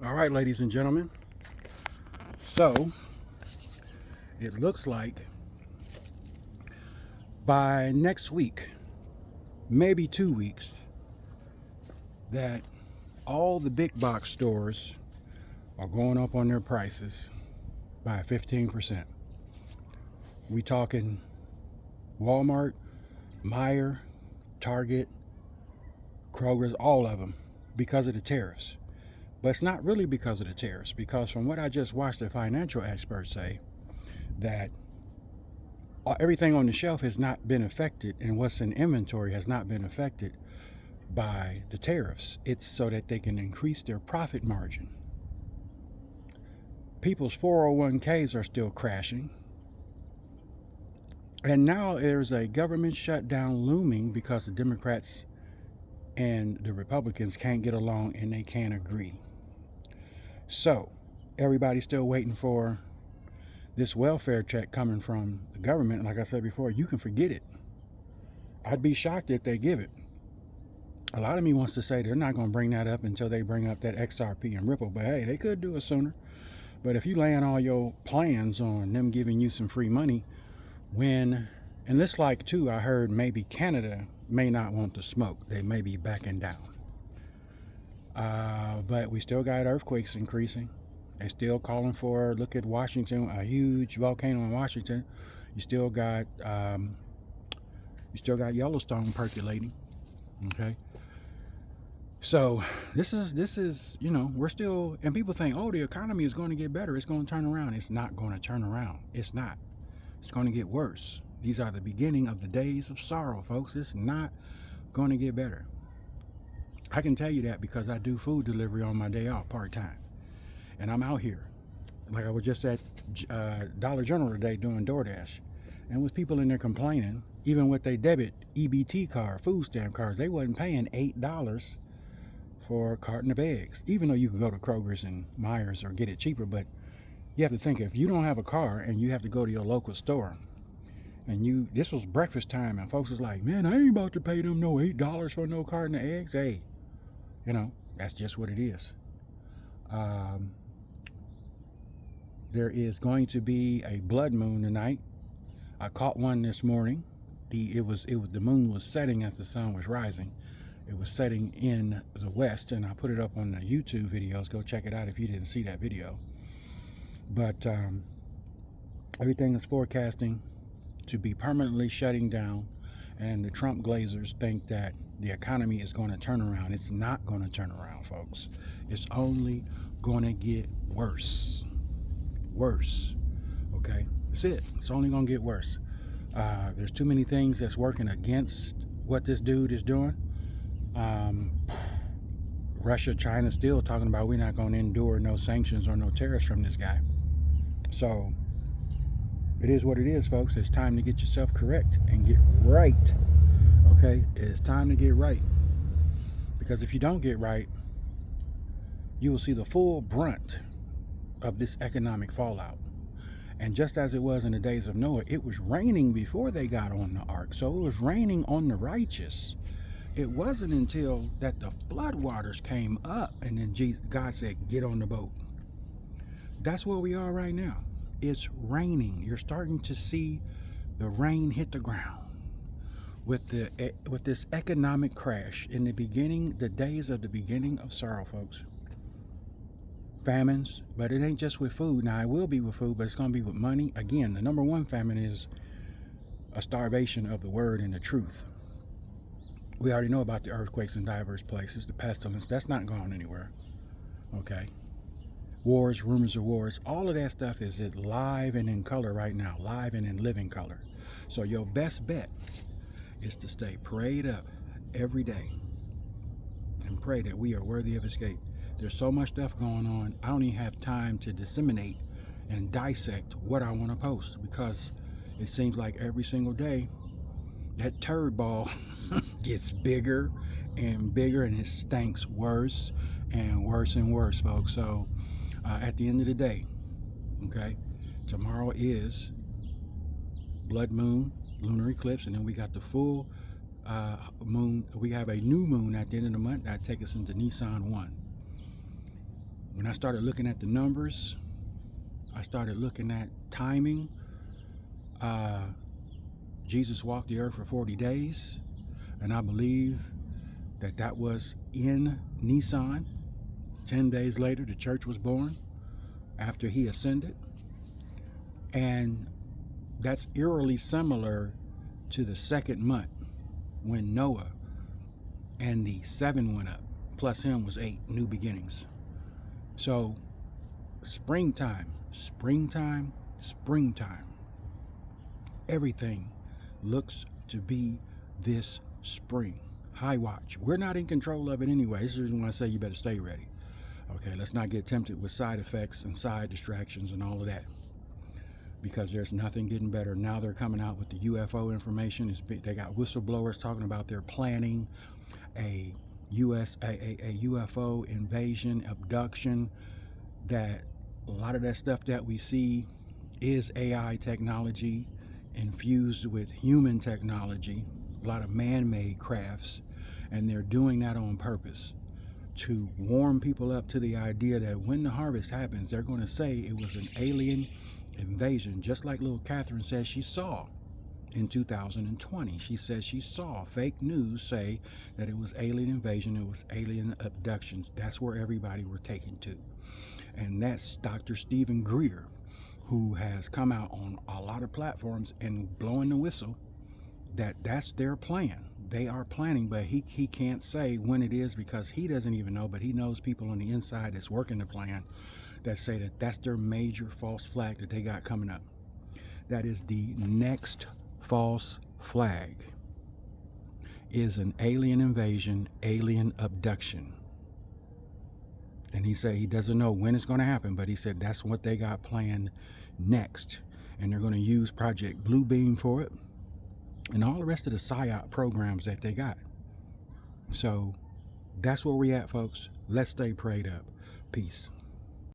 All right, ladies and gentlemen. So it looks like by next week, maybe 2 weeks, that all the big box stores are going up on their prices by 15%. We talking Walmart, Meijer, Target, Kroger's, all of them, because of the tariffs. But it's not really because of the tariffs, because from what I just watched the financial experts say, that everything on the shelf has not been affected and what's in inventory has not been affected by the tariffs. It's so that they can increase their profit margin. People's 401ks are still crashing. And now there's a government shutdown looming because the Democrats and the Republicans can't get along and they can't agree. So everybody's still waiting for this welfare check coming from the government. Like I said before, you can forget it. I'd be shocked if they give it. A lot of me wants to say they're not going to bring that up until they bring up that XRP and Ripple, but hey, they could do it sooner. But if you land all your plans on them giving you some free money, when, and this like too, I heard maybe Canada may not want to smoke. They may be backing down. But we still got earthquakes increasing. They're still calling for, look at Washington, a huge volcano in Washington. You still got Yellowstone percolating. Okay. So this is we're still, and people think, oh, the economy is going to get better, it's going to turn around. It's not going to turn around. It's not. It's going to get worse. These are the beginning of the days of sorrow, folks. It's not going to get better. I can tell you that because I do food delivery on my day off part-time, and I'm out here. Like I was just at Dollar General today doing DoorDash, and with people in there complaining, even with their debit EBT card, food stamp cards, they wasn't paying $8 for a carton of eggs, even though you can go to Kroger's and Meijers or get it cheaper. But you have to think, if you don't have a car and you have to go to your local store, and this was breakfast time, and folks was like, man, I ain't about to pay them no $8 for no carton of eggs. Hey, that's just what it is. Um, there is going to be a blood moon tonight. I caught one this morning. The moon was setting as the sun was rising. It was setting in the west, and I put it up on the YouTube videos. Go check it out if you didn't see that video. But everything is forecasting to be permanently shutting down, and the Trump glazers think that the economy is going to turn around. It's not going to turn around, folks. It's only going to get worse. Worse. Okay? That's it. It's only going to get worse. There's too many things that's working against what this dude is doing. Russia, China still talking about we're not going to endure no sanctions or no tariffs from this guy. So it is what it is, folks. It's time to get yourself correct and get right. Okay? It's time to get right. Because if you don't get right, you will see the full brunt of this economic fallout. And just as it was in the days of Noah, it was raining before they got on the ark. So it was raining on the righteous. It wasn't until that the flood waters came up and then God said, get on the boat. That's where we are right now. It's raining. You're starting to see the rain hit the ground. With this economic crash in the days of the beginning of sorrow, folks. Famines, but it ain't just with food. Now, it will be with food, but it's going to be with money. Again, the number one famine is a starvation of the word and the truth. We already know about the earthquakes in diverse places, the pestilence. That's not going anywhere. Okay? Wars, rumors of wars, all of that stuff is live and in color right now, live and in living color. So your best bet is to stay prayed up every day and pray that we are worthy of escape. There's so much stuff going on, I don't even have time to disseminate and dissect what I want to post, because it seems like every single day that turd ball gets bigger and bigger, and it stinks worse and worse and worse, folks. So at the end of the day, okay, tomorrow is blood moon, lunar eclipse, and then we got the full moon. We have a new moon at the end of the month that takes us into Nisan 1. When I started looking at the numbers, I started looking at timing. Jesus walked the earth for 40 days, and I believe that that was in Nisan. 10 days later, the church was born after he ascended. And that's eerily similar to the second month when Noah and the 7 went up. Plus him was 8, new beginnings. So springtime, springtime, springtime. Everything looks to be this spring. High watch. We're not in control of it anyway. This is the reason why I say you better stay ready. Okay, let's not get tempted with side effects and side distractions and all of that, because there's nothing getting better. Now they're coming out with the UFO information. They got whistleblowers talking about they're planning a UFO invasion, abduction, that a lot of that stuff that we see is AI technology infused with human technology, a lot of man-made crafts, and they're doing that on purpose to warm people up to the idea that when the harvest happens, they're going to say it was an alien invasion, just like little Catherine says she saw in 2020. She says she saw fake news say that it was alien invasion, it was alien abductions. That's where everybody were taken to. And that's Dr. Stephen Greer, who has come out on a lot of platforms and blowing the whistle that that's their plan. They are planning, but he can't say when it is because he doesn't even know, but he knows people on the inside that's working the plan that say that that's their major false flag that they got coming up. That is the next false flag, is an alien invasion, alien abduction. And he said he doesn't know when it's going to happen, but he said that's what they got planned next. And they're going to use Project Bluebeam for it and all the rest of the PSYOP programs that they got. So that's where we at, folks. Let's stay prayed up. Peace.